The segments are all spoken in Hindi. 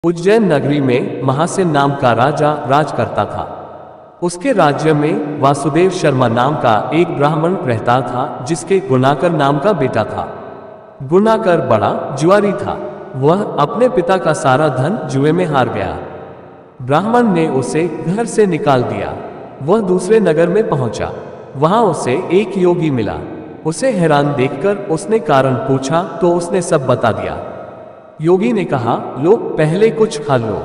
उज्जैन नगरी में महासेन नाम का राजा राज करता था। उसके राज्य में वासुदेव शर्मा नाम का एक ब्राह्मण रहता था, जिसके गुणाकर नाम का बेटा था। गुणाकर बड़ा जुआरी था। वह अपने पिता का सारा धन जुए में हार गया। ब्राह्मण ने उसे घर से निकाल दिया। वह दूसरे नगर में पहुंचा। वहां उसे एक योगी मिला। उसे हैरान देखकर उसने कारण पूछा तो उसने सब बता दिया। योगी ने कहा, लो पहले कुछ खा लो।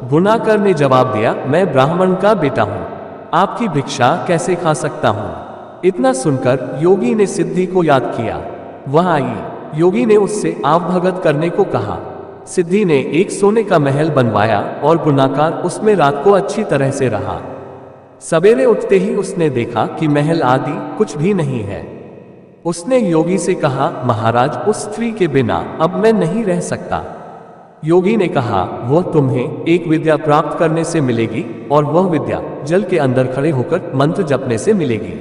गुणाकर ने जवाब दिया, मैं ब्राह्मण का बेटा हूँ, आपकी भिक्षा कैसे खा सकता हूँ। इतना सुनकर योगी ने सिद्धि को याद किया। वह आई। योगी ने उससे आवभगत करने को कहा। सिद्धि ने एक सोने का महल बनवाया और गुणाकर उसमें रात को अच्छी तरह से रहा। सवेरे उठते ही उसने देखा कि महल आदि कुछ भी नहीं है। उसने योगी से कहा, महाराज, उस स्त्री के बिना अब मैं नहीं रह सकता। योगी ने कहा, वह तुम्हें एक विद्या प्राप्त करने से मिलेगी और वह विद्या जल के अंदर खड़े होकर मंत्र जपने से मिलेगी।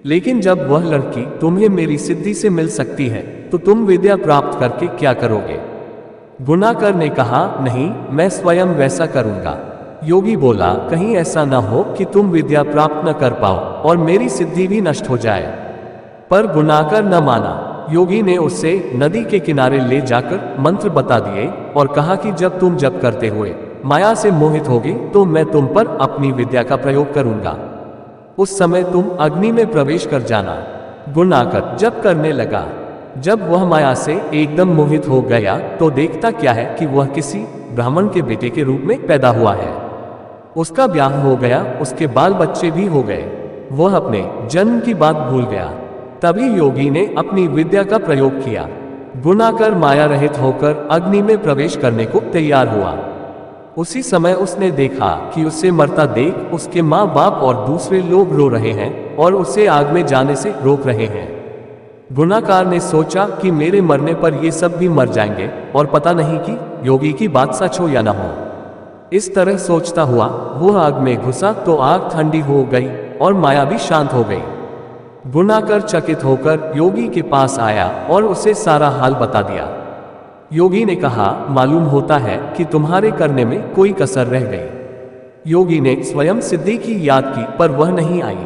लेकिन जब वह लड़की तुम्हें मेरी सिद्धि से मिल सकती है तो तुम विद्या प्राप्त करके क्या करोगे। गुणाकर ने कहा, नहीं, मैं स्वयं वैसा करूंगा। योगी बोला, कहीं ऐसा न हो कि तुम विद्या प्राप्त न कर पाओ और मेरी सिद्धि भी नष्ट हो जाए। पर गुणाकर न माना। योगी ने उसे नदी के किनारे ले जाकर मंत्र बता दिए और कहा कि जब तुम जप करते हुए माया से मोहित होगी तो मैं तुम पर अपनी विद्या का प्रयोग करूंगा। उस समय तुम अग्नि में प्रवेश कर जाना। गुणाकर जप करने लगा। जब वह माया से एकदम मोहित हो गया तो देखता क्या है कि वह किसी ब्राह्मण के बेटे के रूप में पैदा हुआ है। उसका ब्याह हो गया, उसके बाल बच्चे भी हो गए। वह अपने जन्म की बात भूल गया। तभी योगी ने अपनी विद्या का प्रयोग किया। गुणाकर माया रहित होकर अग्नि में प्रवेश करने को तैयार हुआ। उसी समय उसने देखा कि उसे मरता देख उसके माँ बाप और दूसरे लोग रो रहे हैं और उसे आग में जाने से रोक रहे हैं। गुणाकर ने सोचा कि मेरे मरने पर ये सब भी मर जाएंगे और पता नहीं कि योगी की बात सच हो या न हो। इस तरह सोचता हुआ वह आग में घुसा तो आग ठंडी हो गई और माया भी शांत हो गई। गुणाकर चकित होकर योगी के पास आया और उसे सारा हाल बता दिया। योगी ने कहा, मालूम होता है कि तुम्हारे करने में कोई कसर रह गई। योगी ने स्वयं सिद्धि की याद की पर वह नहीं आई।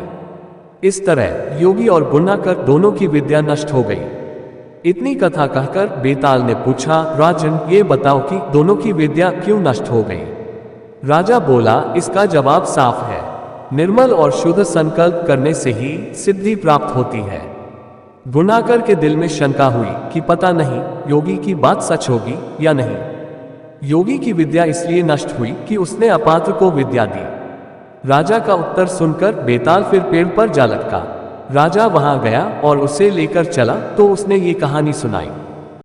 इस तरह योगी और गुणाकर दोनों की विद्या नष्ट हो गई। इतनी कथा कहकर बेताल ने पूछा, राजन, ये बताओ कि दोनों की विद्या क्यों नष्ट हो गई। राजा बोला, इसका जवाब साफ है। निर्मल और शुद्ध संकल्प करने से ही सिद्धि प्राप्त होती है। गुणाकर के दिल में शंका हुई कि पता नहीं योगी की बात सच होगी या नहीं। योगी की विद्या इसलिए नष्ट हुई कि उसने अपात्र को विद्या दी। राजा का उत्तर सुनकर बेताल फिर पेड़ पर जा लटका। राजा वहां गया और उसे लेकर चला तो उसने ये कहानी सुनाई।